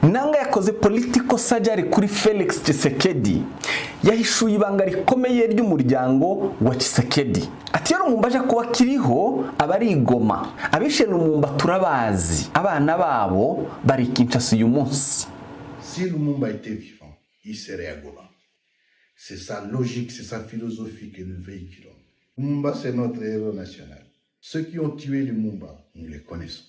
Nanga yakoze political surgery kuri Felix Tshisekedi, yahishuye ibanga rikomeye ry'umuryango wa Tshisekedi. Ati rero Lumumba aje kuba kiriho abari igoma, abishe Lumumba turabazi, abana babo bari Kinshasa uyu munsi. Si Lumumba était vivant, il serait à Goma. C'est sa logique, c'est sa philosophie que nous véhiculons. Lumumba, c'est notre héros national. Ceux qui ont tué Lumumba, nous les connaissons.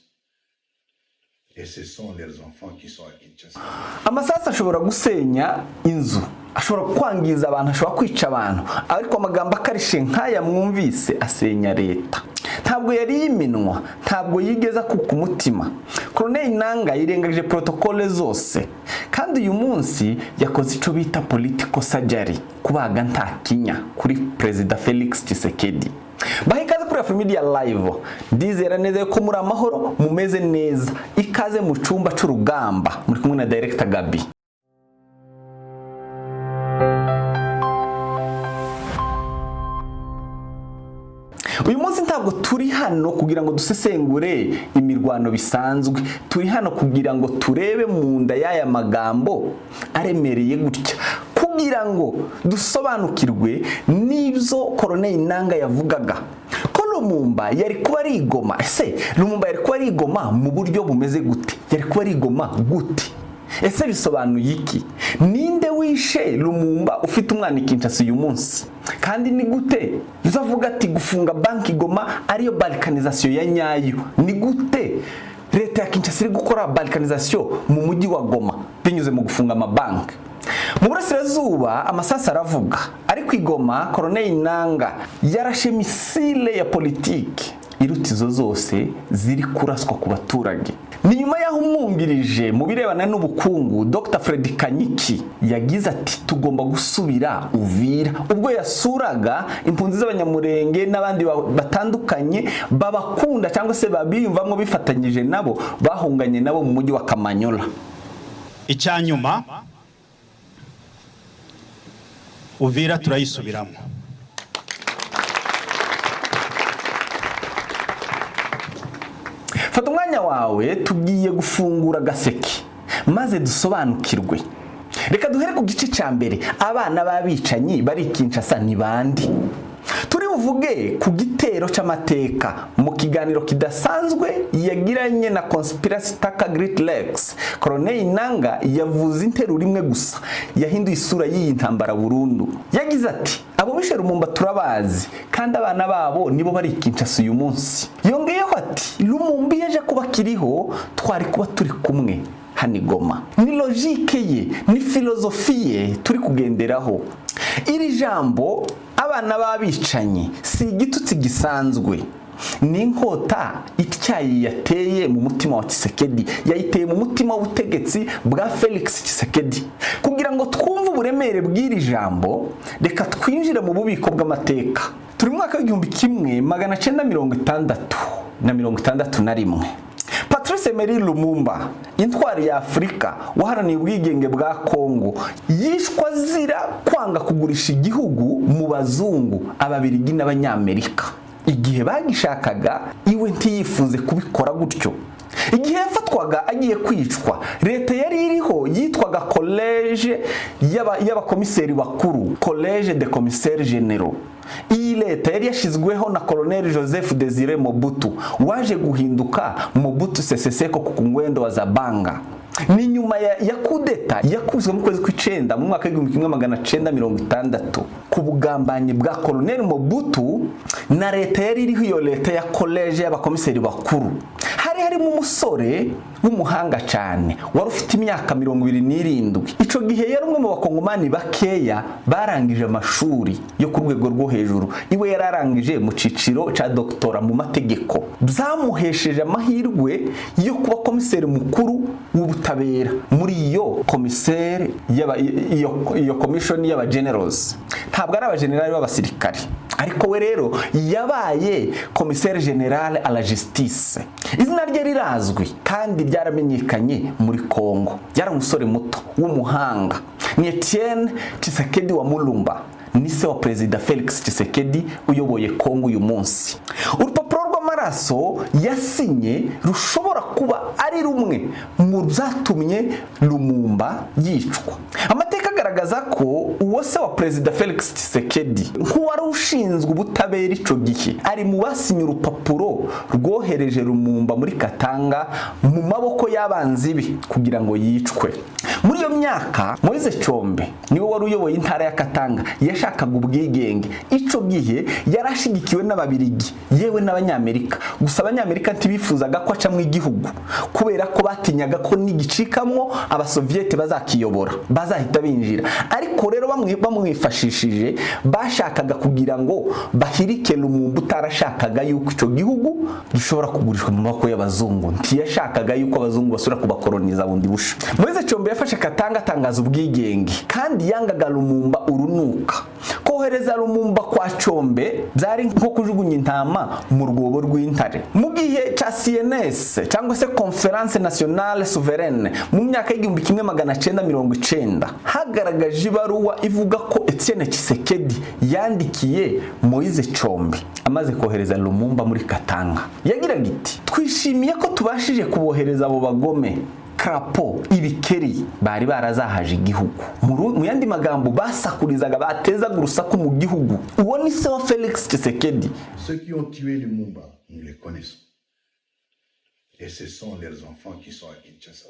Et ce sont leurs enfants qui sont à Kinshasa. Amasasa ashobora gusenya inzu, ashobora kwangiza abantu, ashobora kwica abantu, ariko amagambo akarishe nk'aya mwumvise asenya leta. Ntabwo yari yiminwa, ntabwo yigeza ku mutima. Colonel Nanga yirengagije protocole zose, kandi uyu munsi yakoze ico bita political surgery, kubaga nta kinya kuri President Felix Tshisekedi. Bahikaze kuri Africa Media Live, ndizera neza ko muri amahoro mumeze neza, ikaze mu cyumba cy'urugamba muri kumwe na Director Gabi. Uyu munsi ntabwo turi hano kugira ngo dusesengure imirwano bisanzwe, turi hano kugira ngo turebe mu nda y'aya magambo aremereye gutya, kugira ngo dusobanukirwe n'ibyo Colonel Nanga yavugaga. Ko Lumumba yari kuba ari igoma, ese Lumumba yari kuba ari igoma mu buryo bumeze gute? Yari kuba ari igoma gute? Ese bisobanuye iki? Ninde wishe Lumumba ufite umwana Kinshasa uyu munsi? Kandi ni gute uzavuga ati gufunga banki Goma ariyo balkanization ya nyayo? Ni gute leta ya Kinshasa iri gukora balkanization mu mujyi wa Goma binyuze mu gufunga amabanki? Mu burasirazuba amasasa aravuga, ariko igoma Colonel Nanga yarashe misile ya politiki iruta izo zose ziri kuraswa ku baturage. Ni nyuma yaho umwungirije mu birebana n'ubukungu Dr. Fred Kanyiki yagize ati tugomba gusubira Uvira, ubwo yasuraga impunzi z'abanyamurenge n'abandi batandukanye babakunda cyangwa se babiyumvamo bifatanyije nabo bahunganye nabo mu mujyi wa Kamanyola. Icyanyuma Uvira turayisubiramo. Fata umwanya wawe, tugiye gufungura gaseke maze dusobanukirwe. Reka duhere ku gice cya mbere, abana babicanyi bari Kinshasa ni bandi? Turi buvuge ku gitero c'amateka mu kiganiro kidasanzwe yagiranye na Conspiracy Taka Great Lakes. Colonel Nanga yavuze interuro imwe gusa yahinduye isura y'iyi ntambara burundu. Yagize ati abo bishe Lumumba turabazi, kandi abana babo nibo bari Kinshasa uyu munsi. Yongeyeho ati Lumumba yaje kuba kiriho twari kuba turi kumwe hani Goma. Ni logique ye, ni filozofi ye turi kugenderaho. Iri jambo abana babicanyi si igitutsi gisanzwe, ni inkota ityaye yateye mu mutima wa Tshisekedi, yayiteye mu mutima w'ubutegetsi bwa Felix Tshisekedi. Kugira ngo twumve uburemere bw'iri jambo, reka twinjire mu bubiko bw'amateka. Turi mu mwaka w'igihumbi kimwe magana cyenda mirongo itandatu na rimwe. Patrice Emery Lumumba, intwari ya Afrika waharaniye ubwigenge bwa Kongo, yishwa zira kwanga kugurisha igihugu mu bazungu, ababirigi n'abanyamerika. Igihe bagishakaga iwe ntiyifuze kubikora gutyo. Igihe yafatwaga agiye kwicwa, leta yari iriho yitwaga Collège y'abakomiseri bakuru, Collège des commissaires généraux. Iyi leta yari yashizweho na Colonel Joseph Désiré Mobutu, waje guhinduka Mobutu Sese Seko ku ngwendo wa Zabanga. Ni nyuma ya kudeta yakuzwe mu kwezi kw'icenda mu mwaka w'igihumbi kimwe magana cyenda mirongo itandatu ku bugambanyi bwa Colonel Mobutu na leta yari iriho, iyo leta ya Collège y'abakomiseri bakuru. Harimo umusore w'umuhanga cyane wari ufite imyaka 27. Ico gihe yari umwe mu bakongomani bakeya barangije amashuri yo ku rwego rwo hejuru. Iwe yararangije mu ciciro ca doctora mu mategeko, byamuhesheje amahirwe yo kuba komiseri mukuru w'ubutabera muri iyo komiseri iyo commission y'aba generals. Ntabwo ari abagenerali b'abasirikare, ariko we rero yabaye commissaire général à la justice. Izina rye rirazwi kandi ryaramenyekanye muri Kongo. Yari umusore muto w'umuhanga, ni Etienne Tshisekedi wa Mulumba, ni se wa President Felix Tshisekedi uyoboye Kongo uyu munsi. Urupapuro rw'amaraso rw'amaraso yasinye rushobora kuba ari rumwe mu byatumye Lumumba yicwa. Amateka agaragaza ko uwo se wa Perezida Felix Tshisekedi nk'uwari ushinzwe ubutabera ico gihe ari mu basinye urupapuro rwohereje Lumumba muri Katanga mu maboko y'abanzi be kugira ngo yicwe. Muri iyo myaka Moise Chombe niwe wari uyoboye intara ya Katanga yashakaga ubwigenge. Ico gihe yarashigikiwe n'ababirigi yewe n'abanyamerika. Gusa abanyamerika ntibifuzaga ko aca mu igihugu kubera ko batinyaga ko nigicikamwo abasoviete bazakiyobora bazahita binjira. Ariko rero bamwifashishije bashakaga kugira ngo bahirike Lumumba utarashakaga yuko ico gihugu gishobora kugurishwa mu maboko y'abazungu. Ntiyashakaga yuko abazungu basura kubakoloniza bundi busha. Moise Chombe yafashe Katanga atangaza ubwigenge kandi yangaga Lumumba urunuka. Kohereza Lumumba kwa Chombe byari nko kujugunya intama mu rwobo rw'intare. Mu gihe ca CNS cyangwa se Conference Nationale Souveraine mu myaka y'igihumbi 1990 hagaragaje ibaruwa ivuga ko Etienne Tshisekedi yandikiye Moise Chombe amaze kohereza Lumumba muri Katanga. Yagiraga iti twishimiye ko tubashije kubohereza abo bagome Krapo ibikeri bari barazahaje igihugu. Mu yandi magambo basakurizaga batezaga urusaku mu gihugu. Uwo ni se wa Felix Tshisekedi. Ceux qui ont tué Lumumba, nous les connaissons. Et ce sont leurs enfants qui sont à Kinshasa.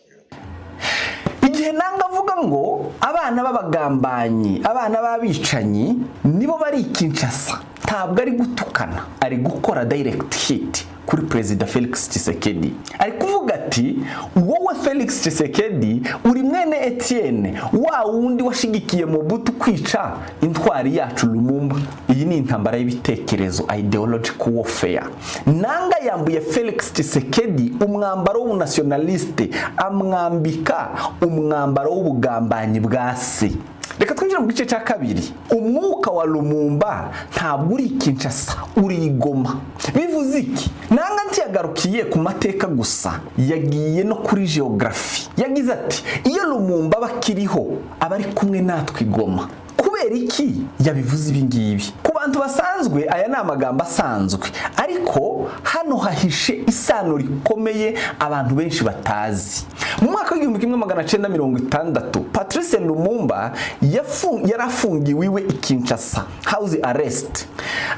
Igihe nanga avuga ngo abana b'abagambanyi, abana b'abicanyi nibo bari Kinshasa, ntabwo ari gutukana, ari gukora direct hit kuri Perezida Felix Tshisekedi. Ari kuvuga ati wowe Felix Tshisekedi uri mwene Etienne wa wundi washigikiye Mobutu kwica intwari yacu Lumumba. Iyi ni intambara y'ibitekerezo, ideological warfare. Nanga yambuye Felix Tshisekedi umwambaro w'unationaliste, amwambika umwambaro w'ubugambanyi bwa se. Reka twinjira mu gice cya kabiri. Umwuka wa Lumumba ntabwo uri Kinshasa, uri Goma. Bivuze iki? Nanga ntiyagarukiye ku mateka gusa, yagiye no kuri geography. Yagize ati iyo Lumumba bakiriho abari kumwe natwe Goma. Kubera iki yabivuze ibi ngibi? Ku bantu basanzwe aya ni amagambo asanzwe, ariko hano hahishe isano rikomeye abantu benshi batazi. Mu mwaka w'igihumbi 1960 Patrice Lumumba yarafungiwe iwe i Kinshasa, house arrest,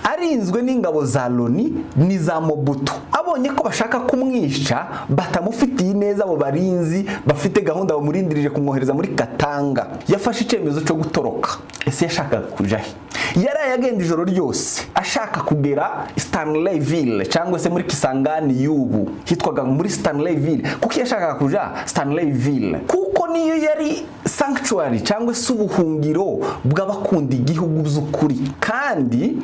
arinzwe n'ingabo za Loni n'iza Mobutu. Abonye ko bashaka kumwica batamufitiye neza abo barinzi bafite gahunda bamurindirije kumwohereza muri Katanga, yafashe icyemezo cyo gutoroka. Ese yashakaga kuja he? Yaraye agenda ijoro ryose ashaka kugera Stanleyville cyangwa se muri Kisangani y'ubu hitwaga muri Stanleyville, kuko yashakaga kuja Stanleyville kuko niyo yari sanctuary cyangwa se ubuhungiro bw'abakunda igihugu by'ukuri kandi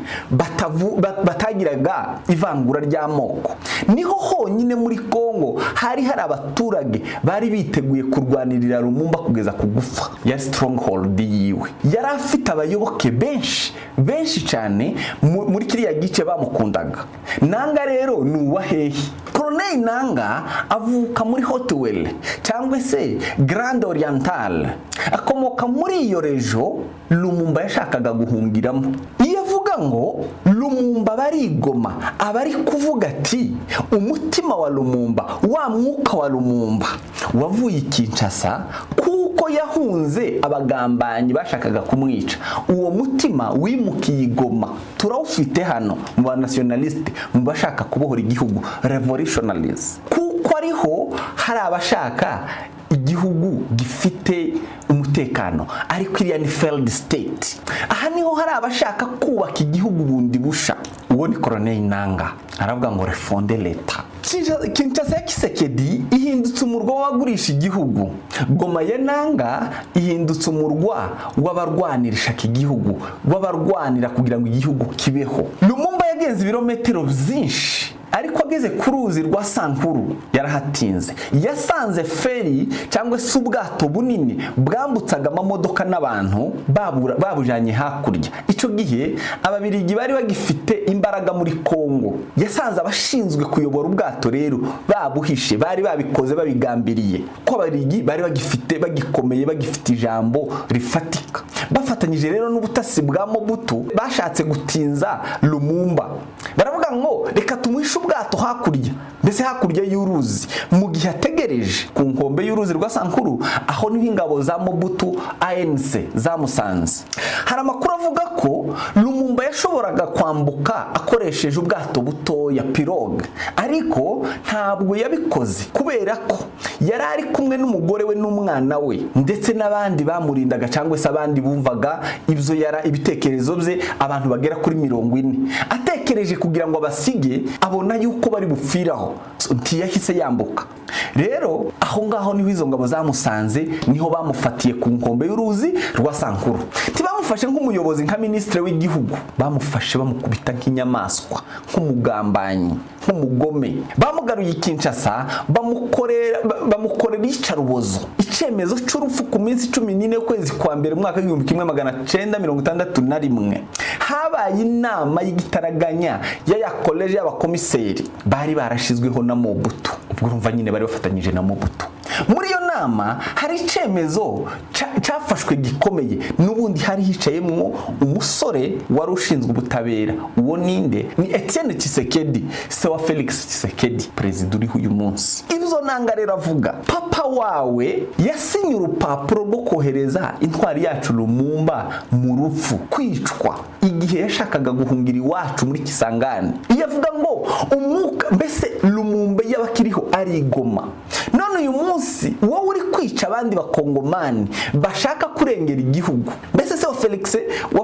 batagiraga ivangura ry'amoko. Niho honyine muri Kongo hari abaturage bari biteguye kurwanirira Lumumba kugeza kugufa. Ya stronghold yiwe yari afite abayoboke benshi cyane muri kiriya gice bamukundaga. Nanga rero ni uwahehe. Colonel Nanga avuka muri Hotwell cyangwa se Grand Oriental, akomoka muri iyo rejo Lumumba yashakaga guhungiramo. Iyo avuga ngo Lumumba barigoma, abari kuvuga ati umutima wa Lumumba, wa mwuka wa Lumumba wavuye Kinshasa kuko yahunze abagambanyi bashakaga kumwica. Uwo mutima wimukiye Goma, turawufite hano mu ba nationaliste, mu bashaka kubohora igihugu, revolutionaries, kuko ariho hari abashaka igihugu gifite umutekano, ariko iriya ni failed state. Aha niho hari abashaka kubaka igihugu bundi busha. Uwo ni Colonel Nanga aravuga ngo refonde leta. Kinshasa ya Tshisekedi ihindutse umurwa wagurisha igihugu. Goma ya Nanga ihindutse umurwa w'abarwanirisha igihugu, w'abarwanira kugira ngo igihugu kibeho. Lumumba yagenze ibirometero byinshi, ariko ageze ku ruzi rwa Sankuru yarahatinze. Yasanze feri cyangwa se ubwato bunini bwambutsaga amamodoka n'abantu babujanye hakurya. Ico gihe ababirigi bari bagifite imbaraga muri Kongo. Yasanze abashinzwe kuyobora ubwato rero babuhishe, bari babikoze babigambiriye ko ababirigi bari bagikomeye bagifite ijambo rifatika. Bafatanyije rero n'ubutasi bwa Mobutu bashatse gutinza Lumumba. Baravuga ngo reka tumwishe ubwato hakurya, mbese hakurya y'uruzi, mu gihe ategereje ku nkombe y'uruzi rwa Sankuru, aho niho ingabo za Mobutu ANC zamusanze. Hari amakuru avuga ko Lumumba yashoboraga kwambuka akoresheje ubwato butoya pirogue, ariko ntabwo yabikoze kubera ko yari ari kumwe n'umugore we n'umwana we ndetse n'abandi bamurindaga cyangwa se abandi bumvaga ibyo ibitekerezo bye, abantu bagera kuri 40. Atekereje kugira ngo abasige, abona yuko bari bupfiraho, ntiyahise yambuka. Rero aho ngaho niho izo ngabo zamusanze, niho bamufatiye ku nkombe y'uruzi rwa Sankuru. Ntibamufashe nk'umuyobozi nka minisitiri w'igihugu, bamufashe bamukubita nk'inyamaswa, nk'umugambanyi, nk'umugome. Bamugaruye Kinshasa, bamukorera iyicarubozo, icyemezo cy'urupfu ku minsi 14 y'ukwezi kwa mbere mu mwaka w'1961. Habaye inama y'igitaraganya ya college y'abakomiseri bari barashizweho na Mobutu. Ubwo urumva nyine bari bafatanyije na Mobutu. Muri iyo nama hari icyemezo cyafashwe gikomeye, n'ubundi hari hicayemwo umusore wari ushinzwe ubutabera. Uwo ninde? Ni Etienne Tshisekedi, se wa Felix Tshisekedi, perezida uriho uyu munsi. Ibyo nanga rero avuga, papa wawe yasinye urupapuro rwo kohereza intwari yacu Lumumba mu rupfu, kwicwa, igihe yashakaga guhungira iwacu muri Kisangani. Iyo avuga ngo umwuka mbese Lumumba yabakiriho ari Goma, none uyu munsi wowe uri kwica abandi bakongomani bashaka kurengera igihugu. Mbese se wa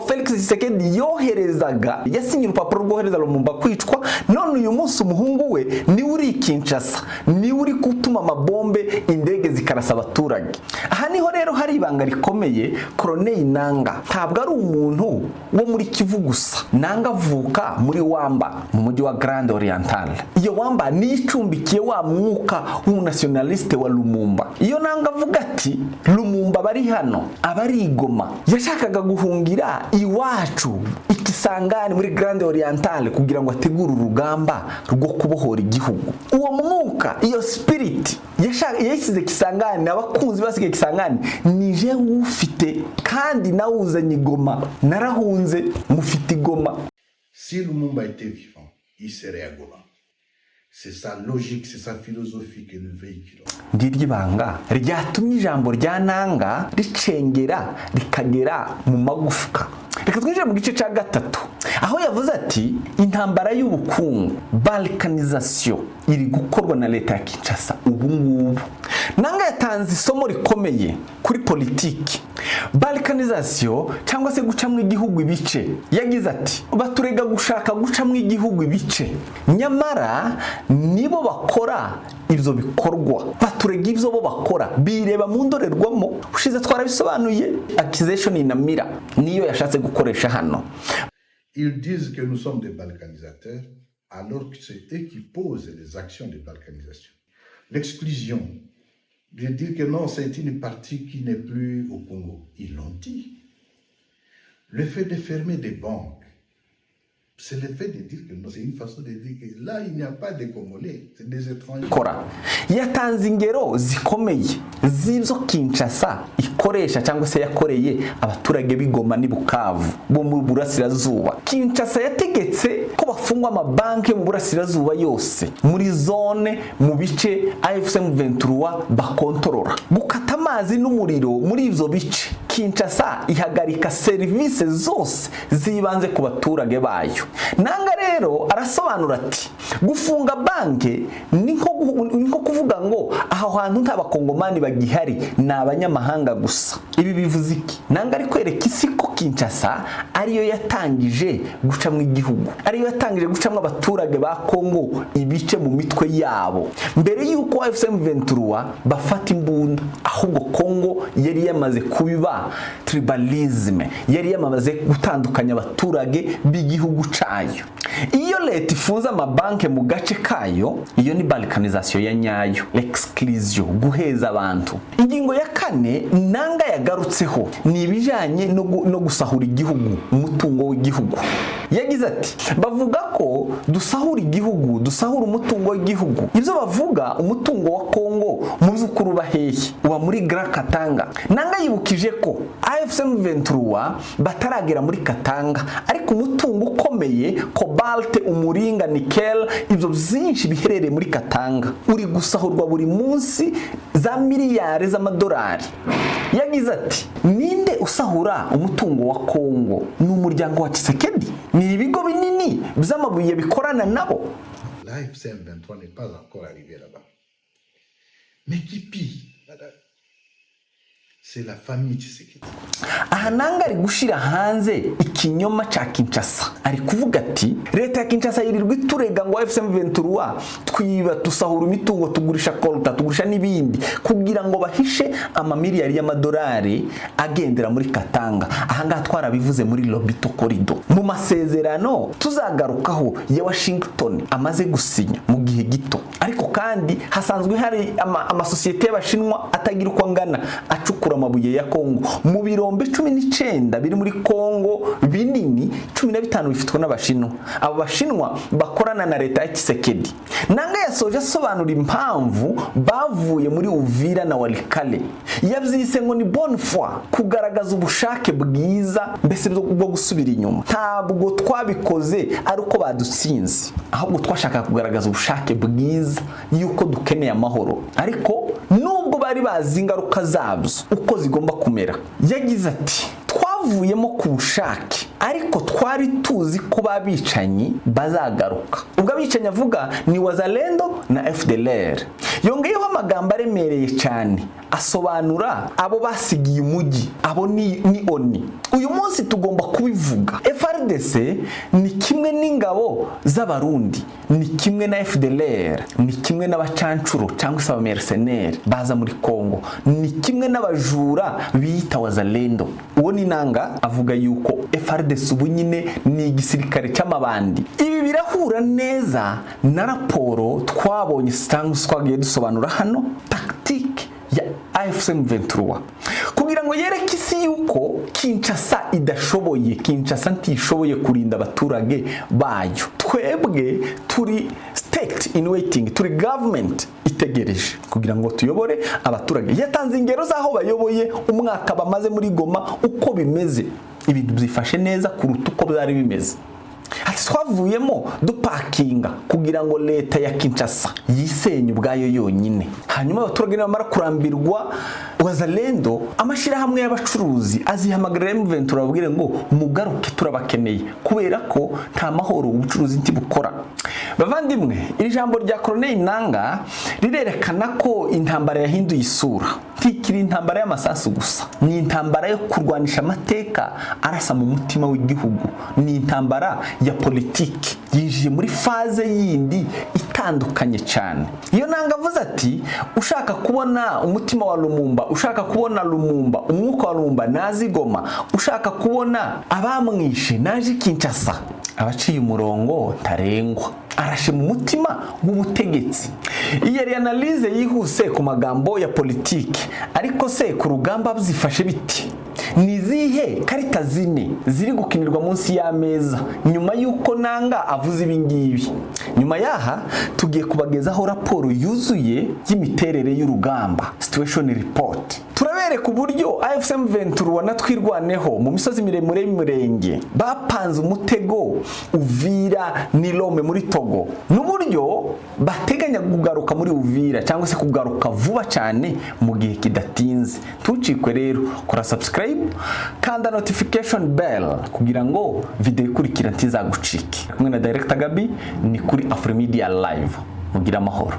Felix Tshisekedi yoherezaga, yasinye urupapuro rwohereza Lumumba kwicwa, none uyu munsi umuhungu we ni uri Kinshasa, ni uri gutuma amabombe, indege zikarasa abaturage. Aha niho rero hari ibanga rikomeye. Colonel Nanga ntabwo ari umuntu wo muri Kivu gusa. Nanga avuka muri Wamba mu mujyi wa Grande Orientale. Iyo Wamba ni icumbikiye wa mwuka w'umunationaliste wa Lumumba. Iyo Nanga avuga ati Lumumba bari hano, abari Goma, yashakaga guhungira iwacu Ikisangani muri Grande Orientale kugira ngo ategure urugamba rwo kubohora igihugu. Uwo mwuka, iyo spirit yasize Kisangani, abakunzi basige Kisangani, nije ufite kandi nawuzanye Goma, narahunze mufite Goma. Si Lumumba était vivant, il serait à Goma. C'est sa logique, c'est sa philosophie que nous véhiculons. Ngiryibanga ryatumye ijambo rya Nanga ricengera rikagera mu magufwa. Reka twinjire mu gice cya gatatu, aho yavuze ati intambara y'ubukungu, balkanization, iri gukorwa na leta ya Kinshasa ubu ngubu. Nanga yatanze isomo rikomeye kuri politiki. Balkanization cyangwa se gucamwe igihugu ibice. Yagize ati baturega gushaka gucamwe igihugu ibice, nyamara nibo bakora ibyo bikorwa. Baturega ibyo bo bakora, bireba mu ndorerwamo. Ushize twarabisobanuye, accusation inamira niyo yashatse gukoresha hano. Ils disent que nous sommes des balkanisateurs, alors que c'est eux qui posent les actions de balkanisation. L'exclusion, de dire que non, c'est une partie qui n'est plus au Congo. Ils l'ont dit. Le fait de fermer des banques, c'est le fait de dire que non, c'est une façon de dire que là, il n'y a pas de Congolais, c'est des étrangers. Kora yatanze ingero zikomeye z'ibyo Kinshasa ikoresha cyangwa se yakoreye abaturage b'Igoma ni Bukavu bo mu burasirazuba. Kinshasa yategetse ko bafungwa amabanki mu burasirazuba yose, muri zone, mu bice AFC M23 bakontorora, gukata amazi n'umuriro muri ibyo bice. Kinshasa ihagarika serivisi zose zibanze ku baturage bayo. Nanga rero arasobanura ati gufunga banke ni nko kuvuga ngo aho hantu nta bakongomani bagihari, ni abanyamahanga gusa. Ibi bivuze iki? Nanga ari kwereka isi ko Kinshasa ariyo yatangije gucamwa igihugu, ariyo yatangije gucamwa abaturage ba Kongo ibice mu mitwe yabo, mbere yuko AFC M23 bafata imbunda. Ahubwo Kongo yari yamaze kubiba tribalisme, yari yamaze gutandukanya abaturage b'igihugu cayo. Iyo leta ifunza amabanke mu gace kayo, iyo ni balkanization. marginalisation ya nyayo, l'exclusion, guheza abantu. Ingingo ya kane Nanga yagarutseho ni ibijanye no gusahura igihugu, umutungo w'igihugu. Yagize ati bavuga ko dusahura igihugu, dusahura umutungo w'igihugu. Ibyo bavuga umutungo wa Kongo mu by'ukuri bahehe uba muri Grand Katanga. Nanga yibukije ko AFC M23 bataragera muri Katanga, ariko umutungo ukomeye cobalt, umuringa, nickel, ibyo byinshi biherereye muri Katanga uri gusahurwa buri munsi za miliyari z'amadolari. Yagize ati ninde usahura umutungo wa Kongo? Ni umuryango wa Tshisekedi, ni ibigo binini by'amabuye bikorana nabo. L'AFC M23 n'est pas encore arrivé là-bas. Mais qui pille, madame, c'est la famille Tshisekedi. Aha Nanga ari gushira hanze ikinyoma ca Kinshasa. Ari kuvuga ati leta ya Kinshasa yirirwa iturega ngo AFC M23 twiba tusahura imitungo, tugurisha kolta, tugurisha n'ibindi kugira ngo bahishe amamiliyari y'amadolari agendera muri Katanga. Aha ngaha twarabivuze muri Lobito Corridor. Mu masezerano tuzagarukaho ya Washington amaze gusinya mu gihe gito, ariko kandi hasanzwe hari amasosiyete y'Abashinwa atagira uko angana acukura amabuye ya Kongo. Mu birombe 19 biri muri Kongo binini 15 bifitwe n'Abashinwa. Abo Bashinwa bakorana na leta ya Tshisekedi. Nanga yasoje asobanura impamvu bavuye muri Uvira na Walikale. Yabyise ngo ni bonne foi, kugaragaza ubushake bwiza mbese bwo gusubira inyuma. Ntabwo twabikoze ari uko badutsinze, ahubwo twashaka kugaragaza ubushake bwiza yuko dukeneye amahoro, ariko nubwo bari bazi ingaruka zabyo uko zigomba kumera. Yagize ati twavuyemo ku bushake, ariko twari tuzi ko babicanyi bazagaruka. Ubwo abicanyi avuga ni Wazalendo na FDLR. Yongeyeho amagambo aremereye cyane asobanura abo basigiye umujyi, abo ni oni. Uyu munsi tugomba kubivuga. FRDC ni kimwe n'ingabo z'Abarundi, ni kimwe na FDLR, ni kimwe n'abacancuro cyangwa se abamercenaires baza muri Kongo, ni kimwe n'abajura biyita Wazalendo. Uwo ni Nanga avuga yuko FRDC ubu nyine ni igisirikare cy'amabandi. Ibi birahura neza na raporo twabonye twagiye dusobanura hano, tactique ya AFC M23 kugira ngo yereke isi yuko Kinshasa idashoboye, Kinshasa ntishoboye kurinda abaturage bayo. Twebwe turi state in waiting, turi government itegereje kugira ngo tuyobore abaturage. Yatanze ingero zaho bayoboye umwaka bamaze muri Goma uko bimeze, ibintu byifashe neza kuruta uko byari bimeze. Ati twavuyemo dupakinga kugira ngo leta ya Kinshasa yisenye ubwayo yonyine. Hanyuma abaturage bamara kurambirwa Wazalendo, amashirahamwe y'abacuruzi azihamagarira M23 babwire ngo mugaruke turabakeneye kubera ko nta mahoro ubucuruzi ntibukora. Bavandimwe, iri jambo rya Colonel Nanga rirerekana ko intambara yahinduye isura. Ntikiri intambara y'amasasu gusa, ni intambara yo kurwanisha amateka arasa mu mutima w'igihugu, ni intambara ya politiki yinjiye muri faze yindi itandukanye cyane. Iyo Nanga avuze ati ushaka kubona umutima wa Lumumba, ushaka kubona Lumumba, umwuka wa Lumumba nazi Goma, ushaka kubona abamwishe naje Kinshasa, abaciye umurongo ntarengwa, arashe mu mutima w'ubutegetsi. Iyi ari analyse yihuse ku magambo ya politiki, ariko se ku rugamba byifashe biti? Ni zihe karita zine ziri gukinirwa munsi y'ameza nyuma yuko Nanga avuze ibingibi? Nyuma yaha tugiye kubagezaho raporo yuzuye y'imiterere y'urugamba, situation report. Turabereka uburyo AFC M23 natwirwaneho mu misozi miremure y'umurenge bapanze umutego Uvira ni Lome muri Togo, n'uburyo bateganya kugaruka muri Uvira cyangwa se kugaruka vuba cyane mu gihe kidatinze. Tucikwe rero, kora subscribe, kanda notification bell kugira ngo video ikurikira ntizagucike. Kumwe na Director Gabi ni kuri Afrimedia Live. Mugira amahoro.